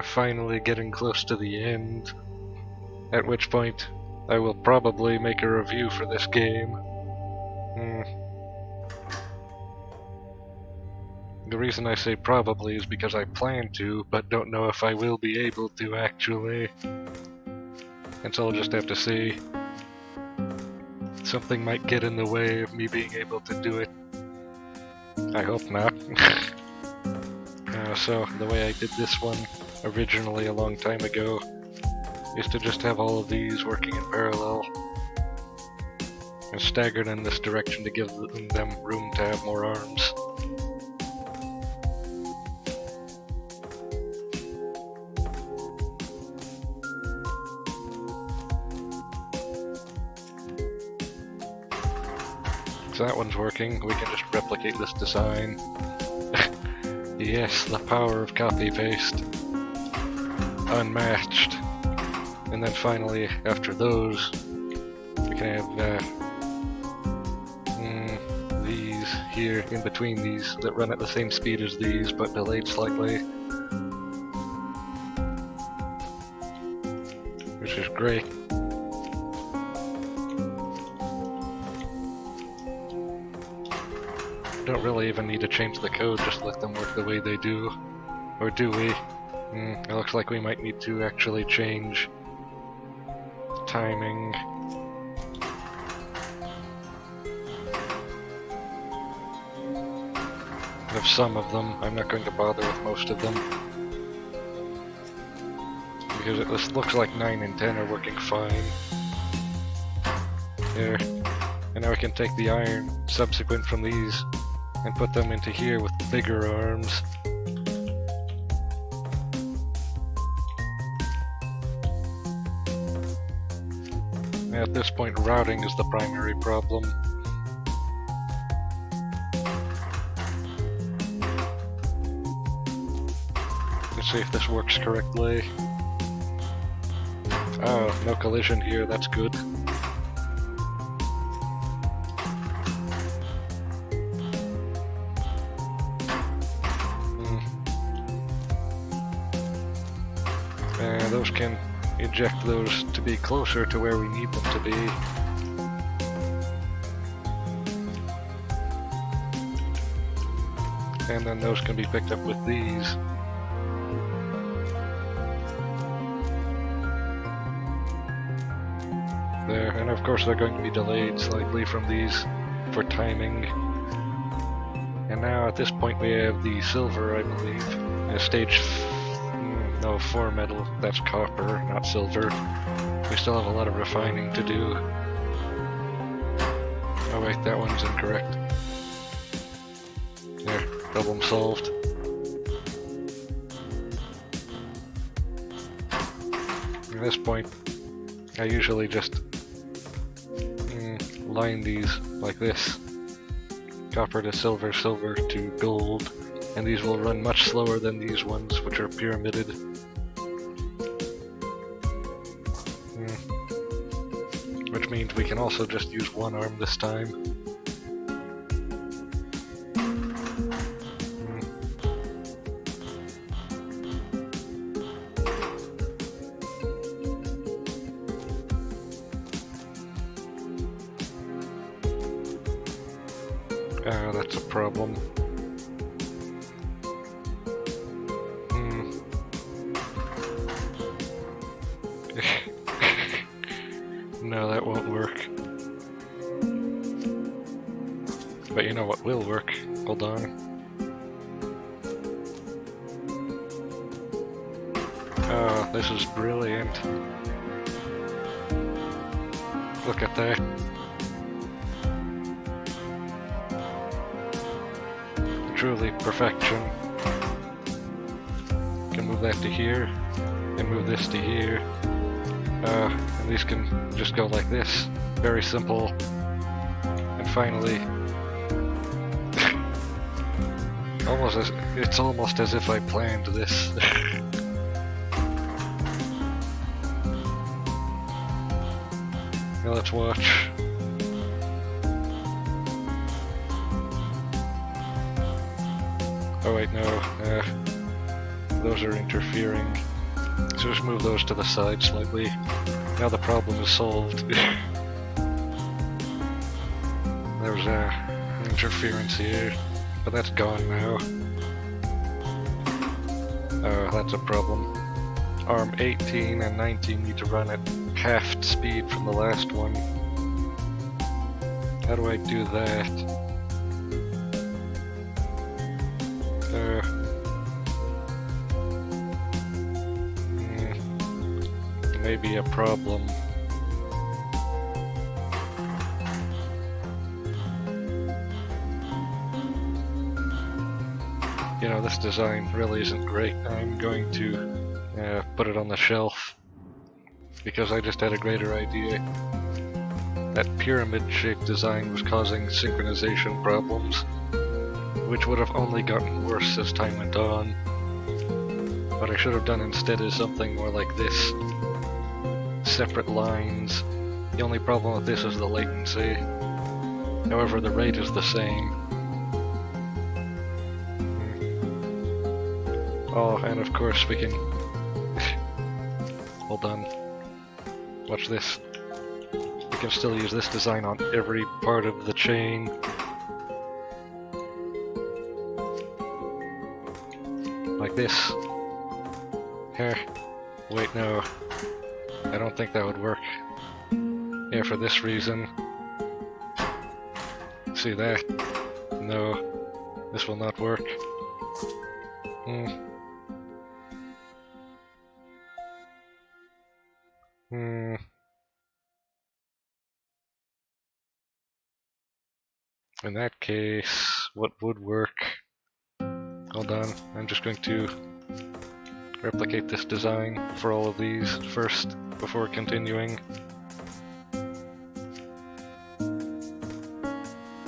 finally getting close to the end, at which point I will probably make a review for this game. The reason I say probably is because I plan to, but don't know if I will be able to actually. And so I'll just have to see. Something might get in the way of me being able to do it. I hope not. So the way I did this one originally a long time ago is to just have all of these working in parallel and staggered in this direction to give them room to have more arms. So that one's working. We can just replicate this design. Yes, the power of copy-paste. Unmatched. And then finally, after those, we can have these here in between these that run at the same speed as these, but delayed slightly. Which is great. Don't really even need to change the code, just let them work the way they do. Or do we? It looks like we might need to actually change timing. Of some of them. I'm not going to bother with most of them. Because it looks like 9 and 10 are working fine. There. And now we can take the iron subsequent from these and put them into here with bigger arms. At this point, routing is the primary problem. Let's see if this works correctly. Oh, no collision here, that's good. Those can eject those to be closer to where we need them to be. And then those can be picked up with these. There, and of course they're going to be delayed slightly from these for timing. And now at this point we have the silver, I believe, stage. No, 4 metal, that's copper, not silver. We still have a lot of refining to do. Oh wait, that one's incorrect. There, problem solved. At this point, I usually just line these like this. Copper to silver, silver to gold. And these will run much slower than these ones, which are pyramided. Which means we can also just use one arm this time. That's a problem. No, that won't work. But you know what will work? Hold on. Oh, this is brilliant. Look at that. Truly perfection. Can move that to here, and move this to here. And these can just go like this. Very simple. And finally, it's almost as if I planned this. Now let's watch. Oh wait, no. Those are interfering. So just move those to the side slightly. Now the problem is solved. There's interference here, but that's gone now. Oh, that's a problem. Arm 18 and 19 need to run at half speed from the last one. How do I do that? Maybe a problem. You know, this design really isn't great. I'm going to put it on the shelf because I just had a greater idea. That pyramid-shaped design was causing synchronization problems, which would have only gotten worse as time went on. What I should have done instead is something more like this. Separate lines. The only problem with this is the latency. However, the rate is the same. Oh, and of course we can... Hold on. Watch this. We can still use this design on every part of the chain. Like this. Here. Wait, no. I don't think that would work. Yeah, for this reason. See that? No. This will not work. In that case, what would work? Hold on, I'm just going to replicate this design for all of these first before continuing.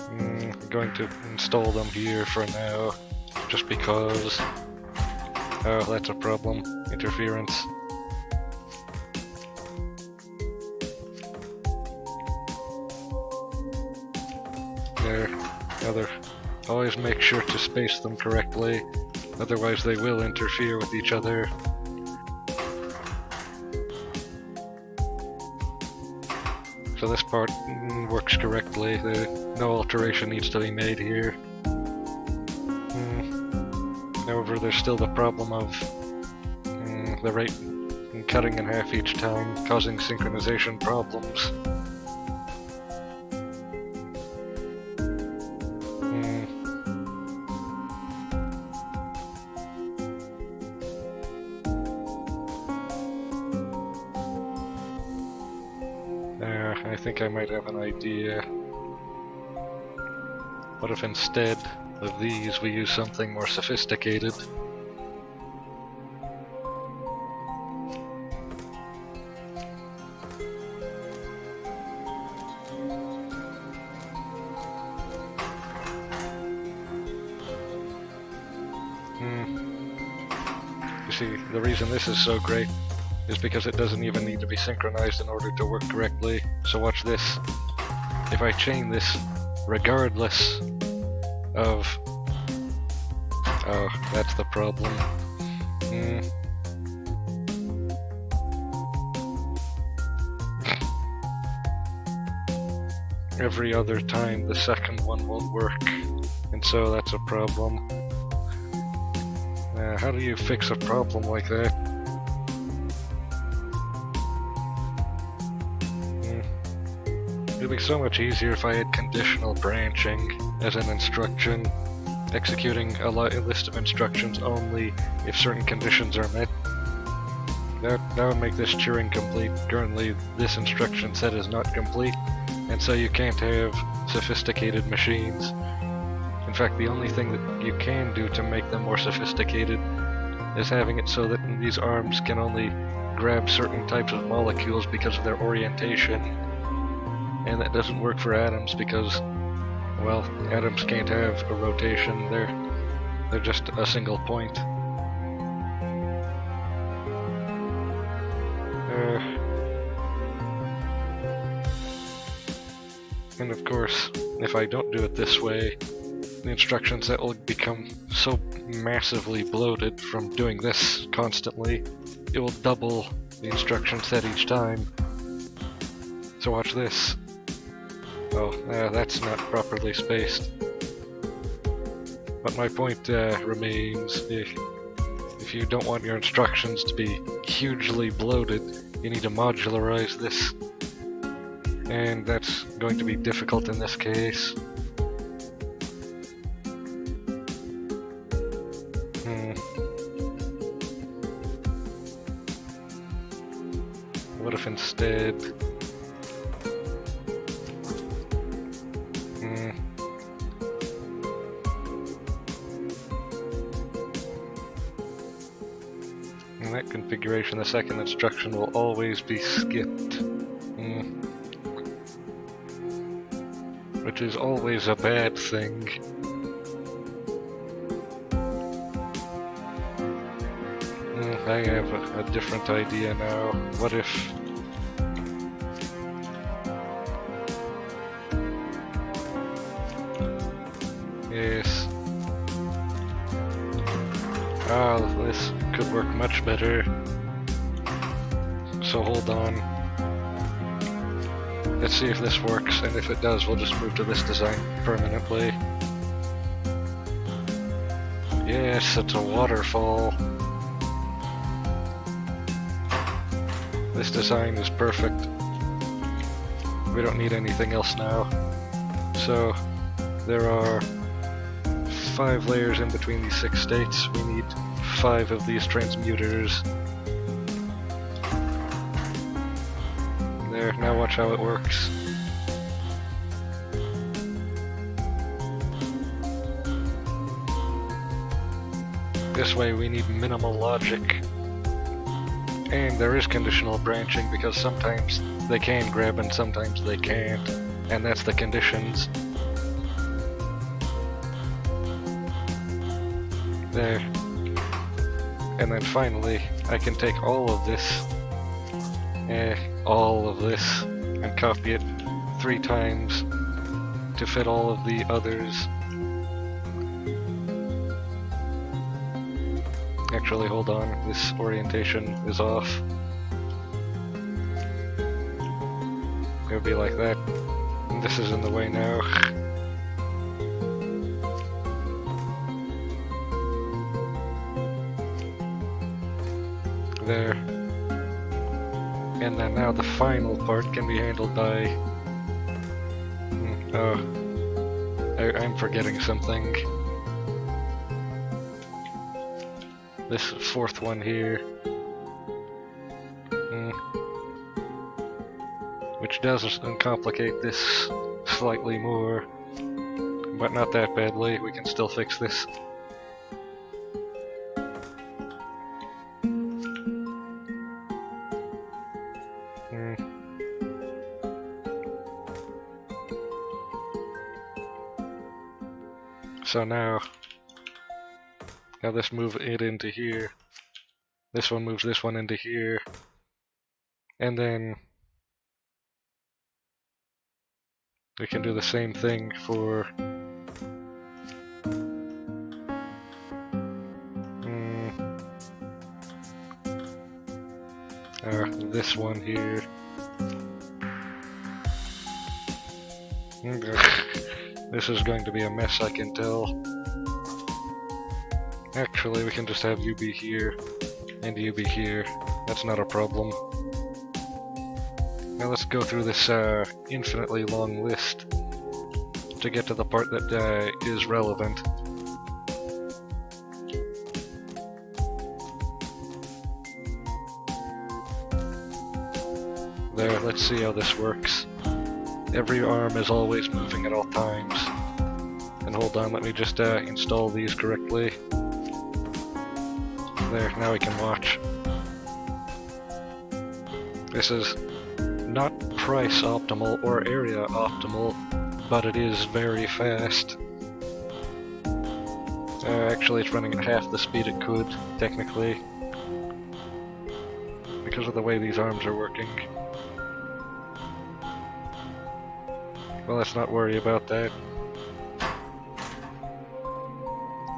I'm going to install them here for now, just because. Oh, that's a problem. Interference. There. Always make sure to space them correctly, otherwise they will interfere with each other. So this part works correctly. No alteration needs to be made here. However, there's still the problem of the rate cutting in half each time, causing synchronization problems. I think I might have an idea. What if instead of these we use something more sophisticated? You see, the reason this is so great is because it doesn't even need to be synchronized in order to work correctly. So watch this. If I chain this regardless of... Oh, that's the problem. Every other time the second one won't work, and so that's a problem. How do you fix a problem like that? It'd be so much easier if I had conditional branching as an instruction, executing a list of instructions only if certain conditions are met. That would make this Turing complete. Currently, this instruction set is not complete, and so you can't have sophisticated machines. In fact, the only thing that you can do to make them more sophisticated is having it so that these arms can only grab certain types of molecules because of their orientation. And that doesn't work for atoms because, well, atoms can't have a rotation. They're just a single point. And of course, if I don't do it this way, the instruction set will become so massively bloated from doing this constantly it will double the instruction set each time. So watch this. Oh, that's not properly spaced. But my point remains, if you don't want your instructions to be hugely bloated, you need to modularize this. And that's going to be difficult in this case. What if instead... In that configuration, the second instruction will always be skipped. Which is always a bad thing. I have a different idea now. What if... Yes. Ah, this could work much better. So hold on. Let's see if this works, and if it does, we'll just move to this design permanently. Yes, it's a waterfall. This design is perfect. We don't need anything else now. So, there are 5 layers in between these 6 states. We need 5 of these transmuters. There, now watch how it works. This way we need minimal logic. And there is conditional branching because sometimes they can grab and sometimes they can't. And that's the conditions. There. And then finally, I can take all of this, and copy it 3 times to fit all of the others. Actually, hold on, this orientation is off. It would be like that. And this is in the way now. There. And then now the final part can be handled by... I'm forgetting something. This 4th one here. Which does complicate this slightly more. But not that badly, we can still fix this. So now this moves it into here. This one moves this one into here. And then we can do the same thing for this one here. This is going to be a mess, I can tell. Actually, we can just have you be here, and you be here. That's not a problem. Now let's go through this infinitely long list to get to the part that is relevant. There, let's see how this works. Every arm is always moving at all times. And hold on, let me just install these correctly. There, now we can watch. This is not price optimal or area optimal, but it is very fast. Actually, it's running at half the speed it could, technically, because of the way these arms are working. Well, let's not worry about that.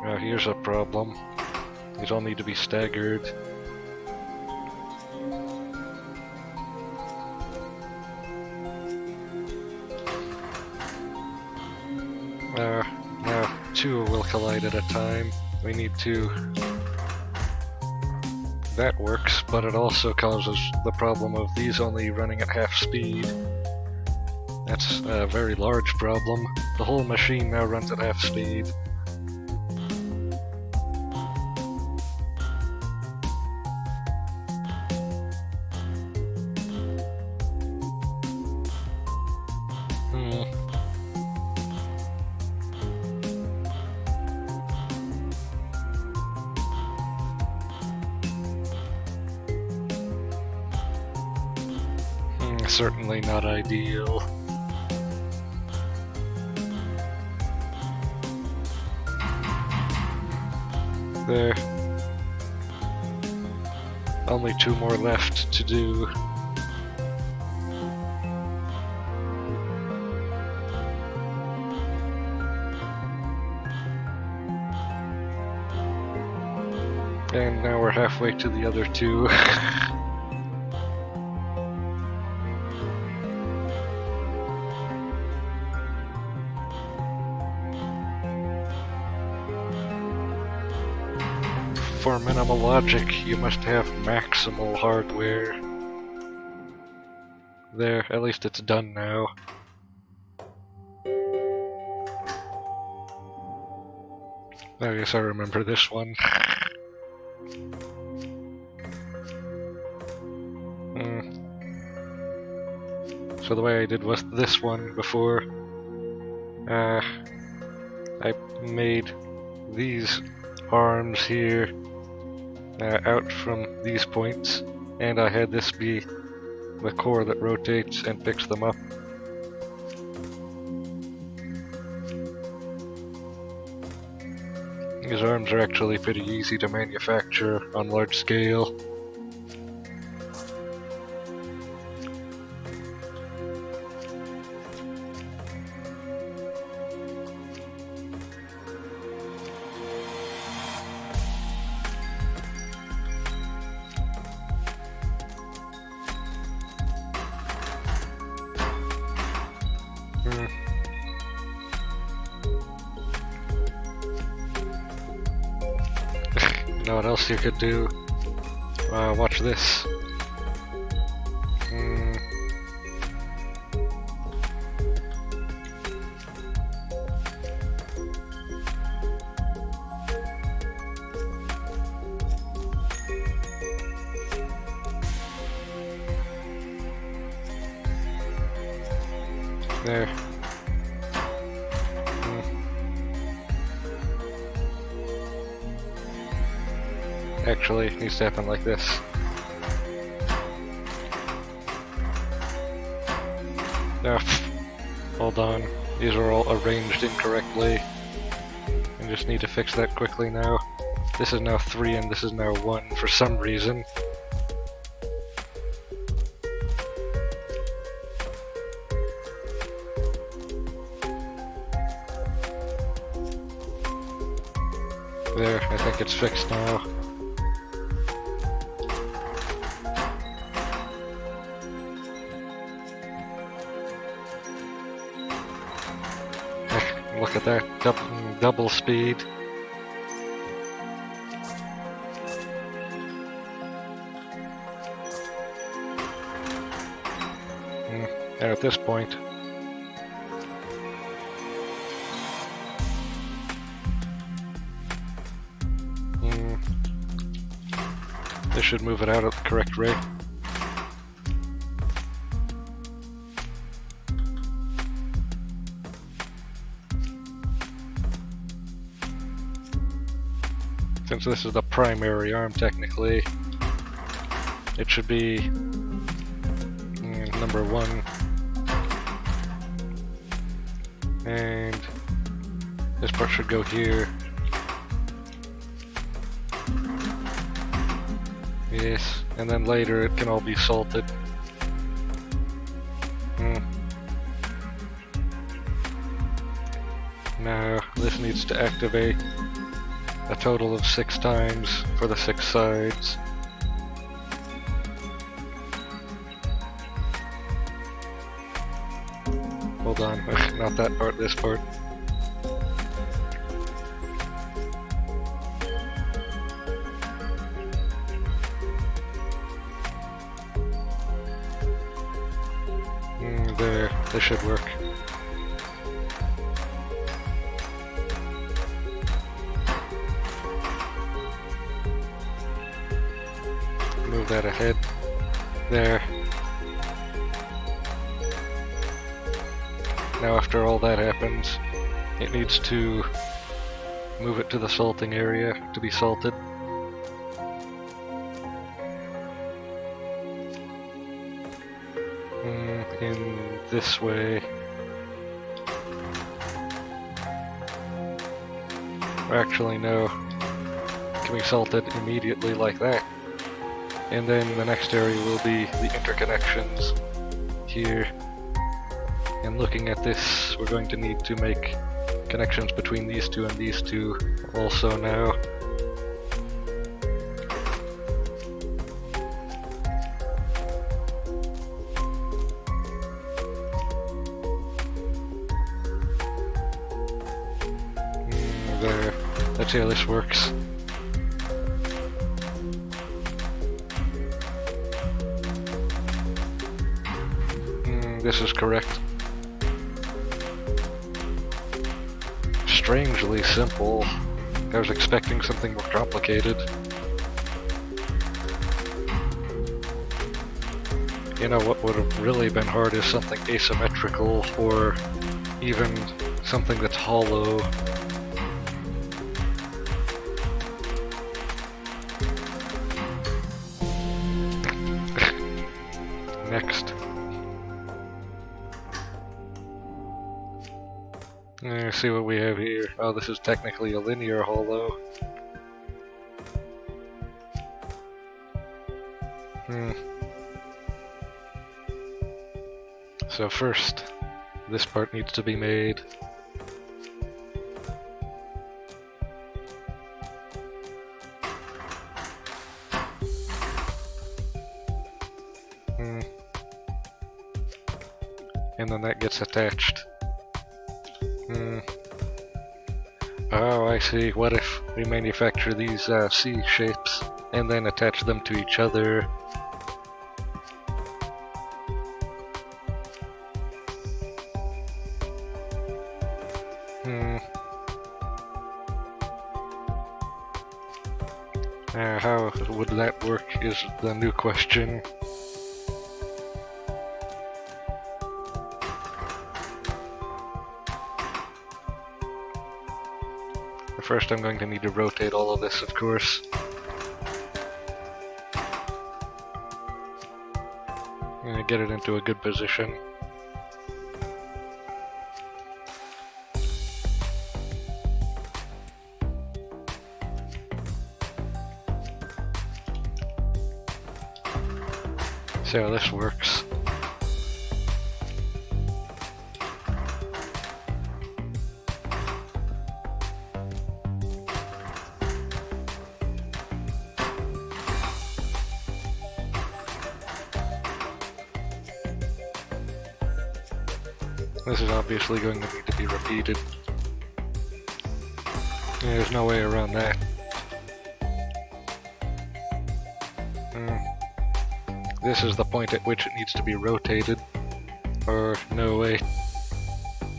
Now here's a problem. These all need to be staggered. two will collide at a time. We need to... That works, but it also causes the problem of these only running at half speed. That's a very large problem. The whole machine now runs at half speed. Certainly not ideal. There. Only two more left to do. And now we're halfway to the other two. For minimal logic, you must have maximal hardware. There, at least it's done now. I guess I remember this one. So the way I did was this one before. I made these arms here out from these points, and I had this be the core that rotates and picks them up. These arms are actually pretty easy to manufacture on large scale. You know what else you could do? Watch this. There. Actually, it needs to happen like this. Hold on. These are all arranged incorrectly. I just need to fix that quickly now. This is now 3 and this is now 1 for some reason. There, I think it's fixed now. Look at that, double speed. And at this point, this should move it out at the correct rate. Since this is the primary arm, technically, it should be number 1. And this part should go here. Yes, and then later it can all be salted. Now, this needs to activate a total of 6 times for the 6 sides. Hold on, not that part, this part. There, this should work. Move that ahead. There. Now after all that happens, it needs to move it to the salting area to be salted. In this way. Actually, no. Can we salt it immediately like that? And then the next area will be the interconnections here. And looking at this, we're going to need to make connections between these two and these two also now. There. Let's see how this works. This is correct. Strangely simple. I was expecting something more complicated. You know what would have really been hard is something asymmetrical, or even something that's hollow. Next. Let's see what we have here. Oh, this is technically a linear hollow. So first, this part needs to be made. And then that gets attached. Oh, I see. What if we manufacture these C shapes and then attach them to each other? How would that work is the new question. First I'm going to need to rotate all of this, of course. And get it into a good position. See how this works. This is obviously going to need to be repeated. There's no way around that. This is the point at which it needs to be rotated. Or, no, wait.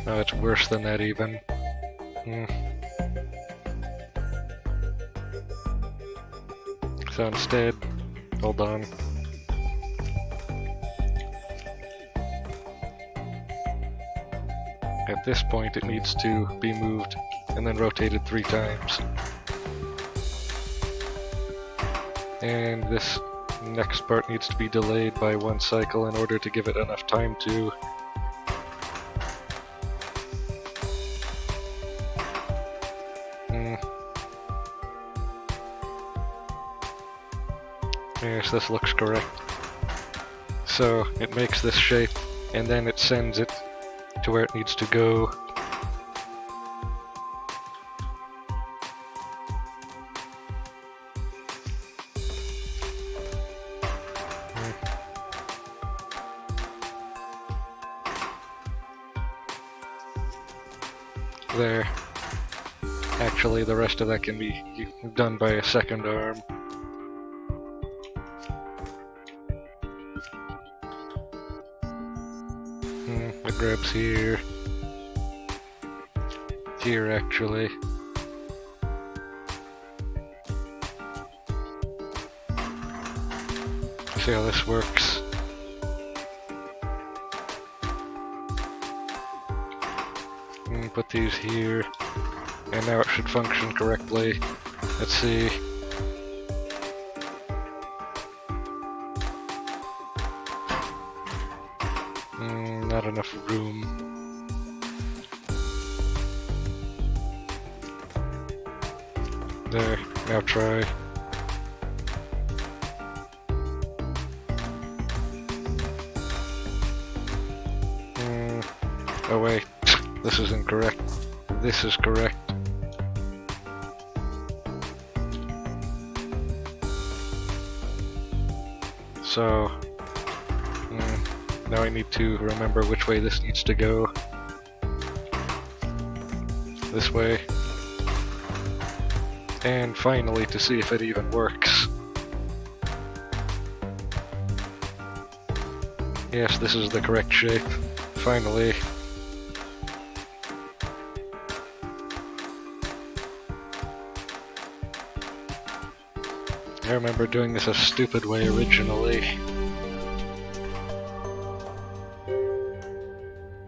No, it's worse than that even. So instead, hold on. At this point it needs to be moved and then rotated 3 times. And this next part needs to be delayed by 1 cycle in order to give it enough time to Yes, this looks correct. So it makes this shape and then it sends it to where it needs to go. There. Actually, the rest of that can be done by a second arm. grabs here. Here, actually. See how this works. Put these here, and now it should function correctly. Let's see. Not enough room. There, now try. Oh wait, this is incorrect. This is correct. So, now I need to remember which way this needs to go. This way. And finally, to see if it even works. Yes, this is the correct shape. Finally. I remember doing this a stupid way originally.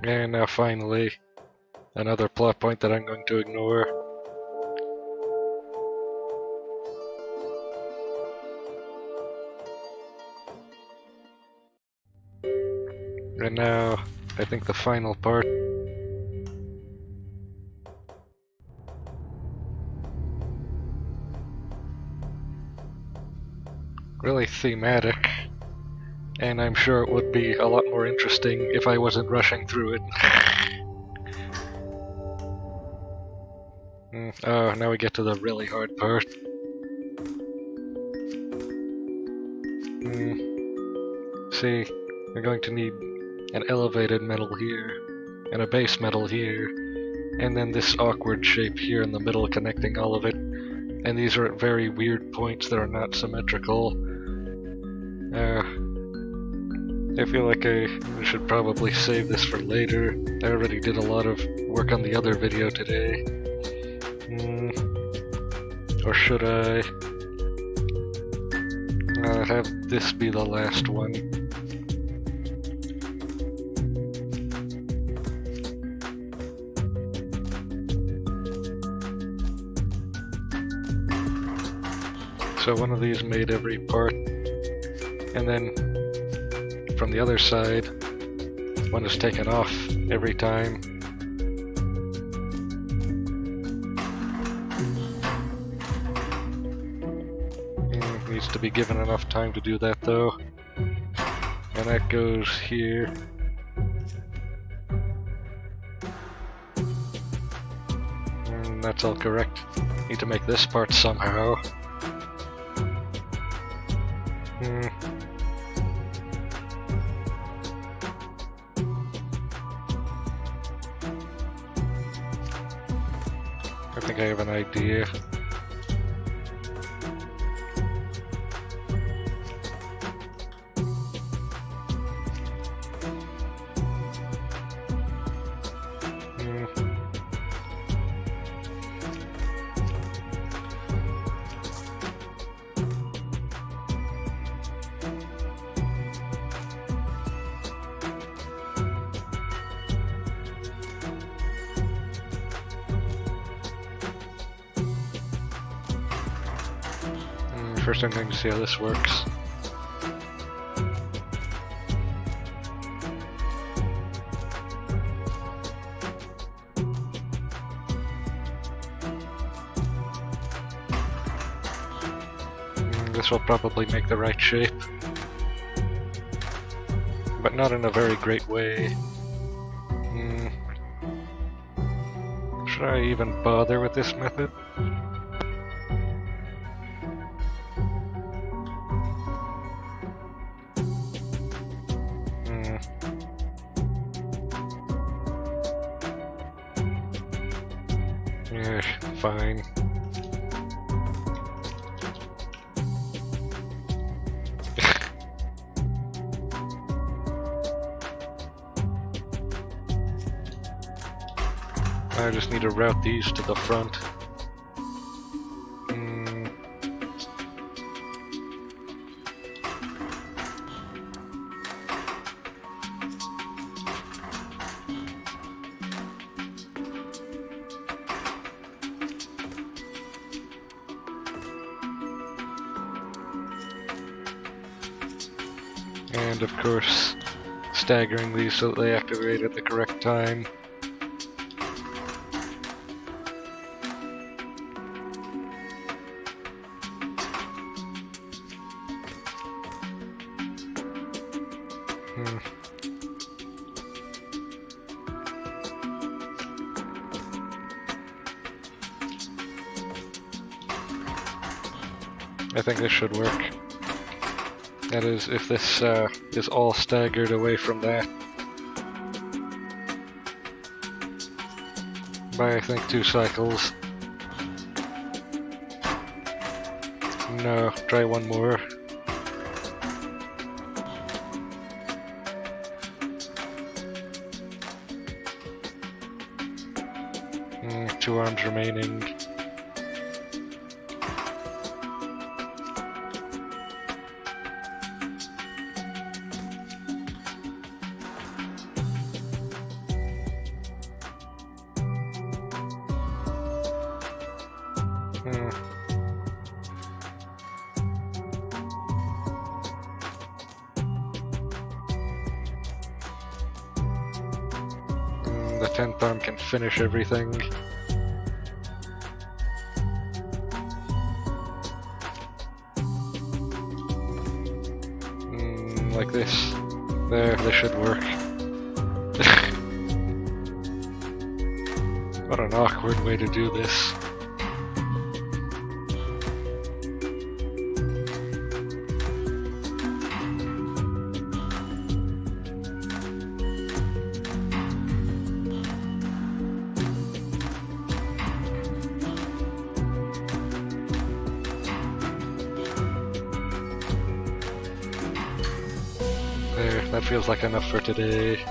And now finally, another plot point that I'm going to ignore. And now, I think the final part. Really thematic, and I'm sure it would be a lot more interesting if I wasn't rushing through it. Oh, now we get to the really hard part. See, we're going to need an elevated metal here, and a base metal here, and then this awkward shape here in the middle connecting all of it. And these are at very weird points that are not symmetrical. I feel like I should probably save this for later. I already did a lot of work on the other video today. Or should I? Have this be the last one. So one of these made every part, and then from the other side, one is taken off every time. Needs to be given enough time to do that though. And that goes here. That's all correct. Need to make this part somehow. I think I have an idea. First I'm going to see how this works. This will probably make the right shape, but not in a very great way. Should I even bother with this method? Fine. I just need to route these to the front. And of course, staggering these so that they activate at the correct time. I think this should work. That is, if this is all staggered away from that. By, I think, 2 cycles. No, try one more. Two arms remaining. The 10th arm can finish everything. Like this. There, this should work. What an awkward way to do this. There, that feels like enough for today.